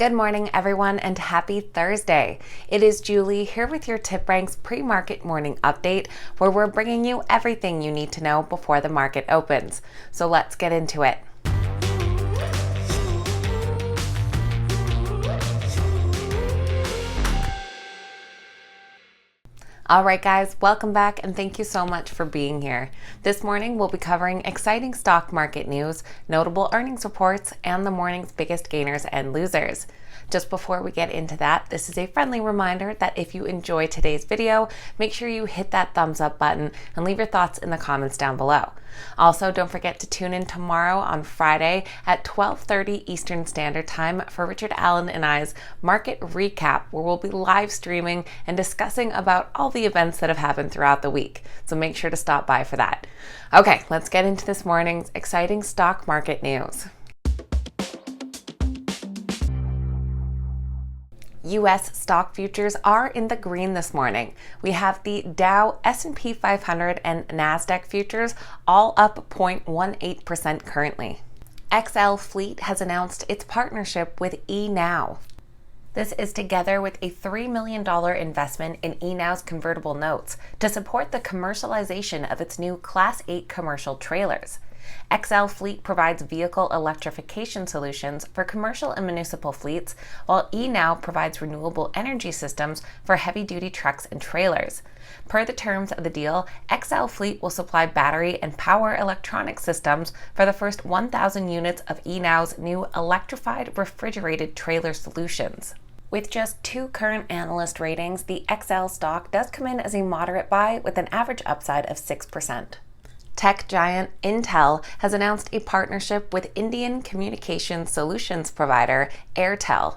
Good morning, everyone, and happy Thursday. It is Julie here with your TipRanks pre-market morning update, where we're bringing you everything you need to know before the market opens. So let's get into it. All right, guys, welcome back and thank you so much for being here. This morning, we'll be covering exciting stock market news, notable earnings reports, and the morning's biggest gainers and losers. Just before we get into that, this is a friendly reminder that if you enjoy today's video, make sure you hit that thumbs up button and leave your thoughts in the comments down below. Also, don't forget to tune in tomorrow on Friday at 12:30 Eastern Standard Time for Richard Allen and I's Market Recap, where we'll be live streaming and discussing about all the events that have happened throughout the week. So make sure to stop by for that. Okay, let's get into this morning's exciting stock market news. U.S. stock futures are in the green this morning. We have the Dow, S&P 500, and NASDAQ futures all up 0.18% currently. XL Fleet has announced its partnership with eNow. This is together with a $3 million investment in eNow's convertible notes to support the commercialization of its new Class 8 commercial trailers. XL Fleet provides vehicle electrification solutions for commercial and municipal fleets, while eNow provides renewable energy systems for heavy-duty trucks and trailers. Per the terms of the deal, XL Fleet will supply battery and power electronic systems for the first 1,000 units of eNow's new electrified refrigerated trailer solutions. With just 2 current analyst ratings, the XL stock does come in as a moderate buy with an average upside of 6%. Tech giant Intel has announced a partnership with Indian communications solutions provider Airtel.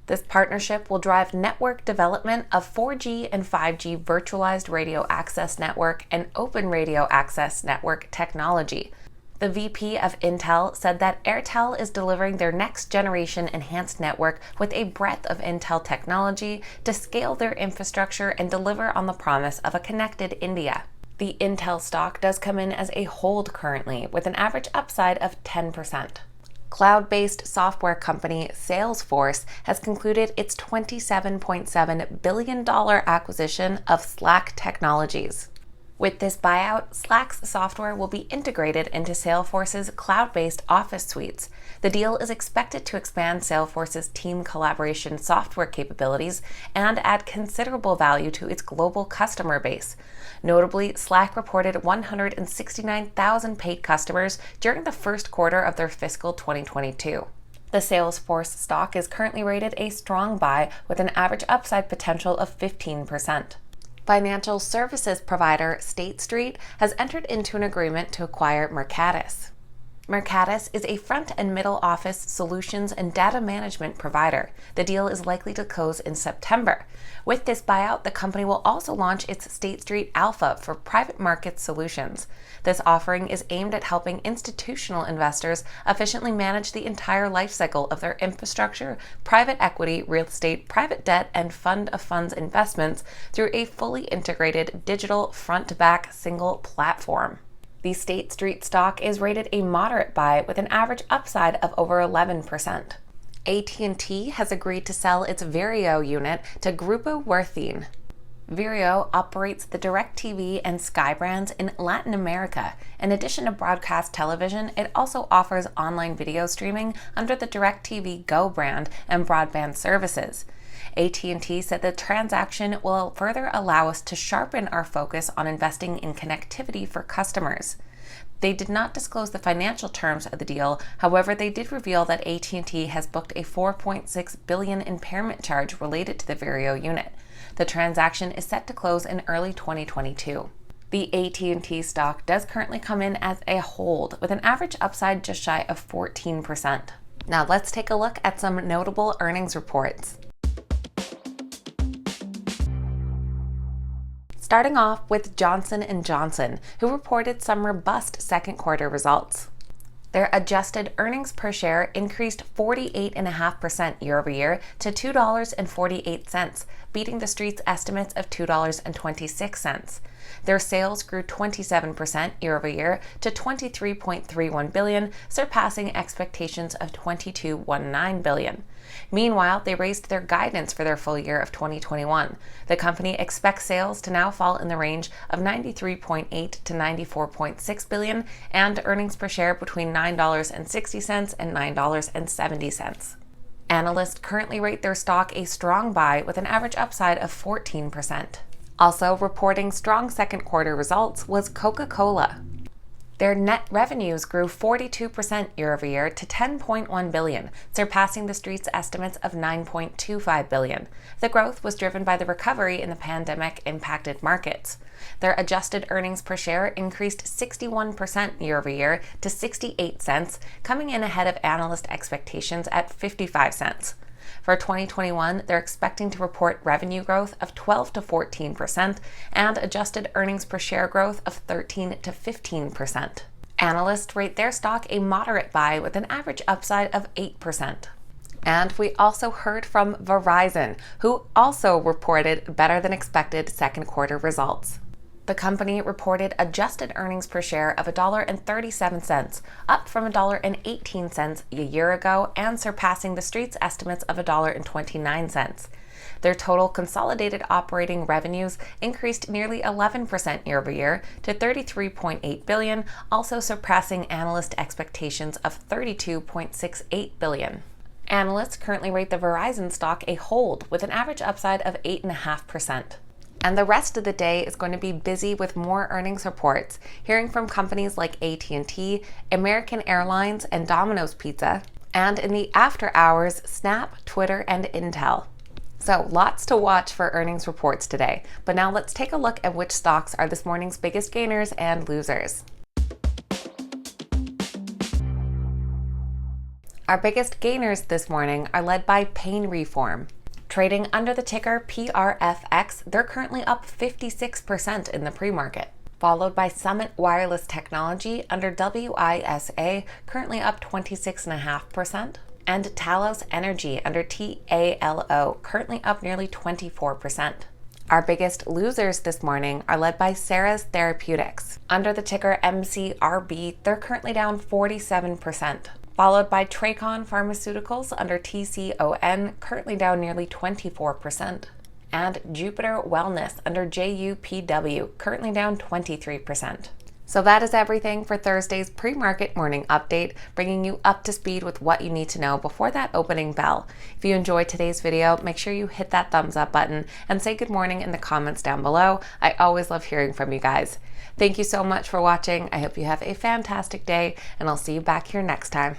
This partnership will drive network development of 4G and 5G virtualized radio access network and open radio access network technology. The VP of Intel said that Airtel is delivering their next generation enhanced network with a breadth of Intel technology to scale their infrastructure and deliver on the promise of a connected India. The Intel stock does come in as a hold currently, with an average upside of 10%. Cloud-based software company Salesforce has concluded its $27.7 billion acquisition of Slack Technologies. With this buyout, Slack's software will be integrated into Salesforce's cloud-based Office suites. The deal is expected to expand Salesforce's team collaboration software capabilities and add considerable value to its global customer base. Notably, Slack reported 169,000 paid customers during the first quarter of their fiscal 2022. The Salesforce stock is currently rated a strong buy with an average upside potential of 15%. Financial services provider State Street has entered into an agreement to acquire Mercatus. Mercatus is a front and middle office solutions and data management provider. The deal is likely to close in September. With this buyout, the company will also launch its State Street Alpha for private market solutions. This offering is aimed at helping institutional investors efficiently manage the entire lifecycle of their infrastructure, private equity, real estate, private debt, and fund of funds investments through a fully integrated digital front-to-back single platform. The State Street stock is rated a moderate buy with an average upside of over 11%. AT&T has agreed to sell its Vireo unit to Grupo Worthine. Vireo operates the DirecTV and Sky brands in Latin America. In addition to broadcast television, it also offers online video streaming under the DirecTV Go brand and broadband services. AT&T said the transaction will further allow us to sharpen our focus on investing in connectivity for customers. They did not disclose the financial terms of the deal. However, they did reveal that AT&T has booked a $4.6 billion impairment charge related to the Vireo unit. The transaction is set to close in early 2022. The AT&T stock does currently come in as a hold with an average upside just shy of 14%. Now let's take a look at some notable earnings reports. Starting off with Johnson & Johnson, who reported some robust second quarter results. Their adjusted earnings per share increased 48.5% year over year to $2.48, beating the street's estimates of $2.26. Their sales grew 27% year over year to $23.31 billion, surpassing expectations of $22.19 billion. Meanwhile, they raised their guidance for their full year of 2021. The company expects sales to now fall in the range of $93.8 to $94.6 billion and earnings per share between $9.60 and $9.70. Analysts currently rate their stock a strong buy with an average upside of 14%. Also reporting strong second quarter results was Coca-Cola. Their net revenues grew 42% year over year to $10.1 billion, surpassing the street's estimates of $9.25 billion. The growth was driven by the recovery in the pandemic-impacted markets. Their adjusted earnings per share increased 61% year over year to 68 cents, coming in ahead of analyst expectations at 55 cents. For 2021, they're expecting to report revenue growth of 12 to 14% and adjusted earnings per share growth of 13 to 15%. Analysts rate their stock a moderate buy with an average upside of 8%. And we also heard from Verizon, who also reported better than expected second quarter results. The company reported adjusted earnings per share of $1.37, up from $1.18 a year ago and surpassing the street's estimates of $1.29. Their total consolidated operating revenues increased nearly 11% year over year to $33.8 billion, also surpassing analyst expectations of $32.68 billion. Analysts currently rate the Verizon stock a hold with an average upside of 8.5%. And the rest of the day is going to be busy with more earnings reports, hearing from companies like AT&T, American Airlines, and Domino's Pizza, and in the after hours, Snap, Twitter, and Intel. So lots to watch for earnings reports today. But now let's take a look at which stocks are this morning's biggest gainers and losers. Our biggest gainers this morning are led by Pain Reform. Trading under the ticker PRFX, they're currently up 56% in the pre-market, followed by Summit Wireless Technology under WISA, currently up 26.5%, and Talos Energy under TALO, currently up nearly 24%. Our biggest losers this morning are led by Ceres Therapeutics. Under the ticker MCRB, they're currently down 47%. Followed by Tracon Pharmaceuticals under TCON, currently down nearly 24%, and Jupiter Wellness under JUPW, currently down 23%. So that is everything for Thursday's pre-market morning update, bringing you up to speed with what you need to know before that opening bell. If you enjoyed today's video, make sure you hit that thumbs up button and say good morning in the comments down below. I always love hearing from you guys. Thank you so much for watching. I hope you have a fantastic day, and I'll see you back here next time.